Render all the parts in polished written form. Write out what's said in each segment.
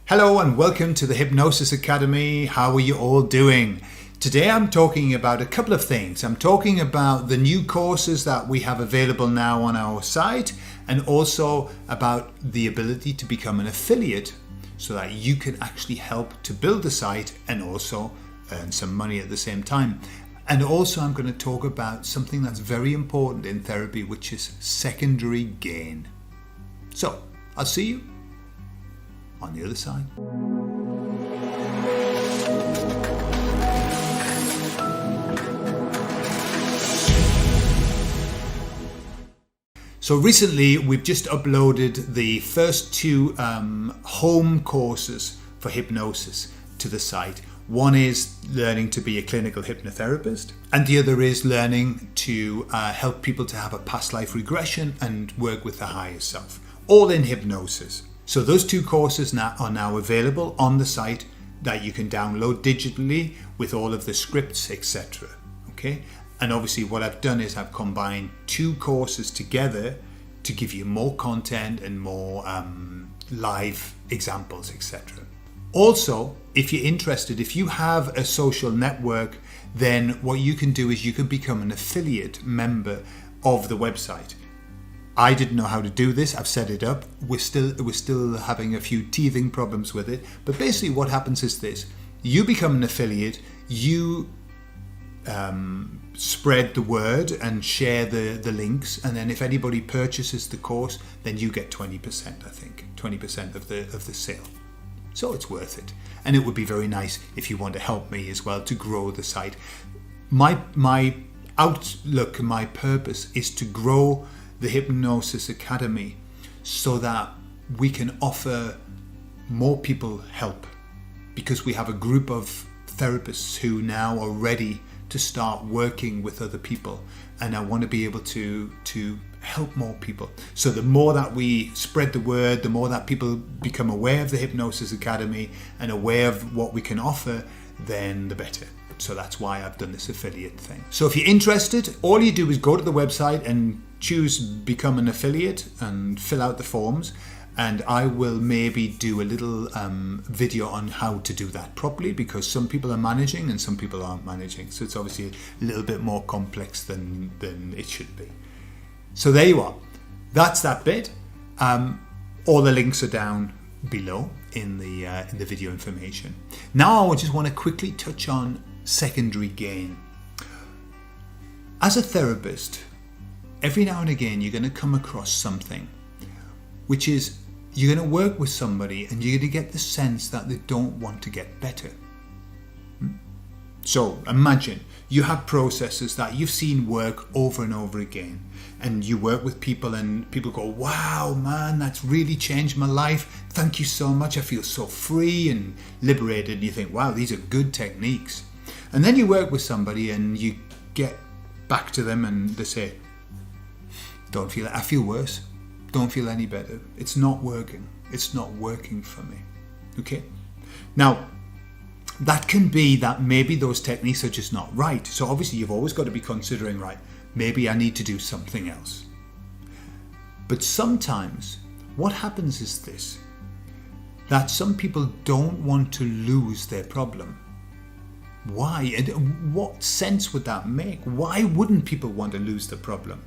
Hello and welcome to the Hypnosis Academy. How are you all doing? Today I'm talking about a couple of things. I'm talking about the new courses that we have available now on our site, and also about the ability to become an affiliate so that you can actually help to build the site and also earn some money at the same time. And also I'm going to talk about something that's very important in therapy, which is secondary gain. So I'll see you on the other side. So recently we've just uploaded the first two home courses for hypnosis to the site. One is learning to be a clinical hypnotherapist, and the other is learning to help people to have a past life regression and work with the higher self, all in hypnosis. So those two courses are now available on the site that you can download digitally with all of the scripts, etc. Okay, and obviously what I've done is I've combined two courses together to give you more content and more live examples, etc. Also, if you're interested, if you have a social network, then what you can do is you can become an affiliate member of the website. I didn't know how to do this. I've set it up. We're still having a few teething problems with it. But basically what happens is this. You become an affiliate, you spread the word and share the links, and then if anybody purchases the course, then you get 20%, I think. 20% of the sale. So it's worth it. And it would be very nice if you want to help me as well to grow the site. My outlook, my purpose is to grow the Hypnosis Academy so that we can offer more people help, because we have a group of therapists who now are ready to start working with other people, and I want to be able to help more people. So the more that we spread the word, the more that people become aware of the Hypnosis Academy and aware of what we can offer, then the better. So that's why I've done this affiliate thing. So if you're interested, all you do is go to the website and choose become an affiliate and fill out the forms, and I will maybe do a little video on how to do that properly, because some people are managing and some people aren't managing. So it's obviously a little bit more complex than it should be. So there you are. That's that bit. All the links are down below in the video information. Now I just want to quickly touch on secondary gain. As a therapist, every now and again you're going to come across something, which is you're going to work with somebody and you're going to get the sense that they don't want to get better. So imagine you have processes that you've seen work over and over again, and you work with people and people go, wow man, that's really changed my life, thank you so much, I feel so free and liberated. And you think, wow, these are good techniques. And then you work with somebody and you get back to them and they say, don't feel it, I feel worse, don't feel any better, it's not working for me. Okay, now that can be that maybe those techniques are just not right. So obviously you've always got to be considering, right, maybe I need to do something else. But sometimes what happens is this, that some people don't want to lose their problem. Why? And what sense would that make? Why wouldn't people want to lose the problem?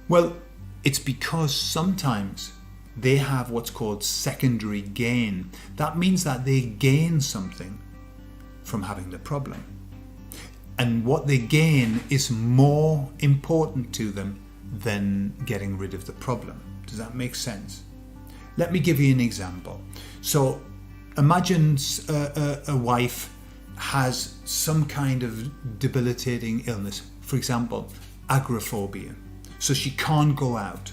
Well, it's because sometimes they have what's called secondary gain. That means that they gain something from having the problem. And what they gain is more important to them than getting rid of the problem. Does that make sense? Let me give you an example. So imagine a wife has some kind of debilitating illness, for example, agoraphobia. So she can't go out.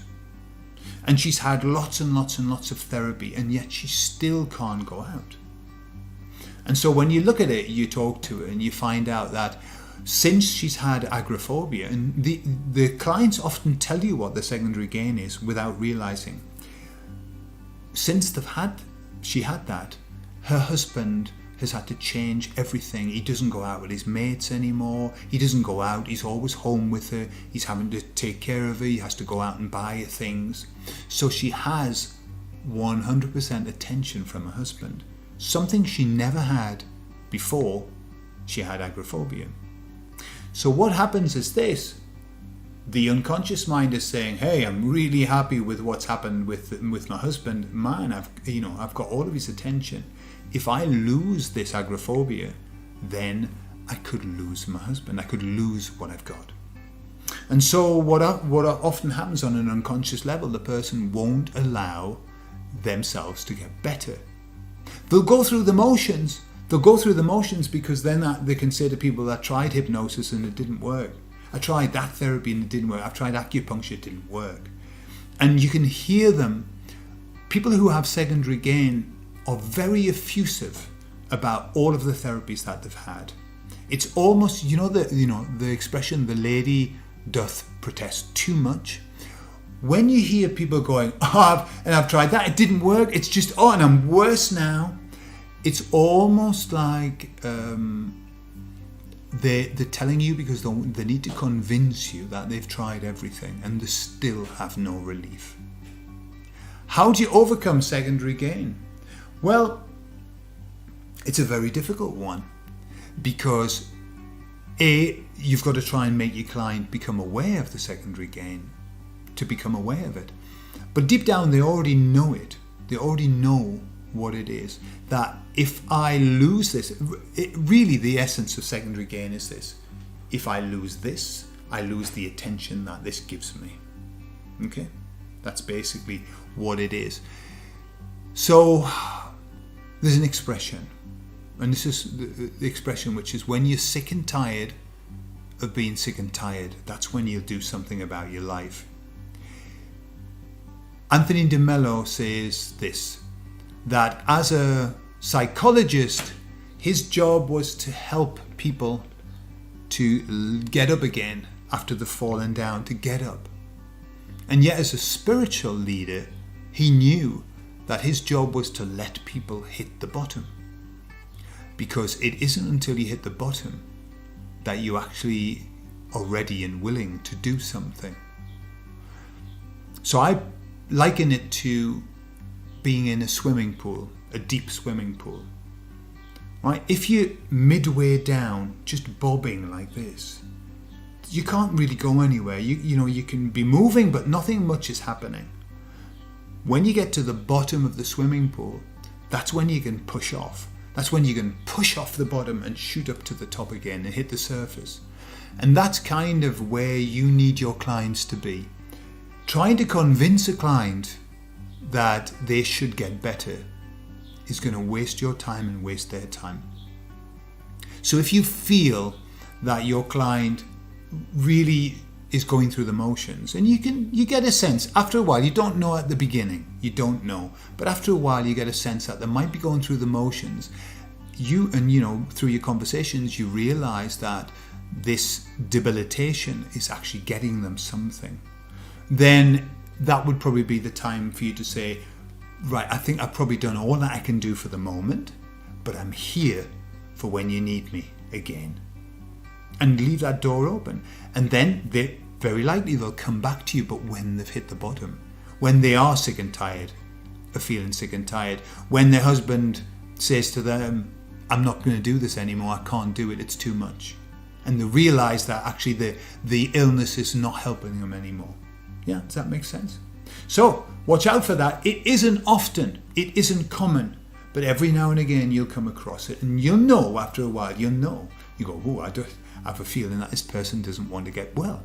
And she's had lots and lots and lots of therapy, and yet she still can't go out. And so when you look at it, you talk to her and you find out that since she's had agoraphobia, and the clients often tell you what the secondary gain is without realizing. Since she had that, her husband has had to change everything. He doesn't go out with his mates anymore. He doesn't go out. He's always home with her. He's having to take care of her. He has to go out and buy her things. So she has 100% attention from her husband, something she never had before she had agoraphobia. So what happens is this: the unconscious mind is saying, hey, I'm really happy with what's happened with my husband. Man, I've got all of his attention. If I lose this agoraphobia, then I could lose my husband. I could lose what I've got. And so what often happens on an unconscious level, the person won't allow themselves to get better. They'll go through the motions. Because then they can say to people that tried hypnosis and it didn't work. I tried that therapy and it didn't work. I've tried acupuncture, it didn't work. And you can hear them. People who have secondary gain are very effusive about all of the therapies that they've had. It's almost, the expression, the lady doth protest too much. When you hear people going, I've tried that, it didn't work, it's just, and I'm worse now. It's almost like they're telling you because they need to convince you that they've tried everything and they still have no relief. How do you overcome secondary gain? Well, it's a very difficult one, because you've got to try and make your client become aware of the secondary gain, to become aware of it. But deep down, they already know it. They already know what it is. That if I lose this, really the essence of secondary gain is this: if I lose this, I lose the attention that this gives me. Okay? That's basically what it is. So there's an expression, and this is the expression, which is, when you're sick and tired of being sick and tired, that's when you'll do something about your life. Anthony de Mello says this, that as a psychologist, his job was to help people to get up again after they've fallen down, to get up. And yet as a spiritual leader, he knew that his job was to let people hit the bottom. Because it isn't until you hit the bottom that you actually are ready and willing to do something. So I liken it to being in a swimming pool, a deep swimming pool. Right? If you're midway down, just bobbing like this, you can't really go anywhere. You can be moving, but nothing much is happening. When you get to the bottom of the swimming pool, that's when you can push off. That's when you can push off the bottom and shoot up to the top again and hit the surface. And that's kind of where you need your clients to be. Trying to convince a client that they should get better is going to waste your time and waste their time. So if you feel that your client really is going through the motions, and you get a sense after a while, you don't know at the beginning, but after a while you get a sense that they might be going through the motions, through your conversations you realize that this debilitation is actually getting them something, then that would probably be the time for you to say, right, I think I've probably done all that I can do for the moment, but I'm here for when you need me again. And leave that door open. And then very likely they'll come back to you, but when they've hit the bottom, when they are sick and tired of feeling sick and tired, when their husband says to them, I'm not going to do this anymore, I can't do it, it's too much. And they realize that actually the illness is not helping them anymore. Yeah, does that make sense? So watch out for that. It isn't often, it isn't common, but every now and again you'll come across it, and you'll know after a while, you go, oh, I have a feeling that this person doesn't want to get well.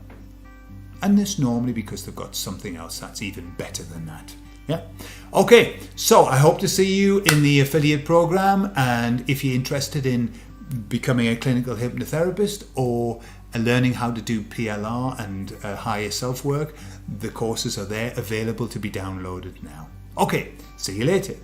And it's normally because they've got something else that's even better than that. Yeah. Okay, so I hope to see you in the affiliate program, and if you're interested in becoming a clinical hypnotherapist or learning how to do PLR and higher self work, the courses are there available to be downloaded now. Okay, see you later.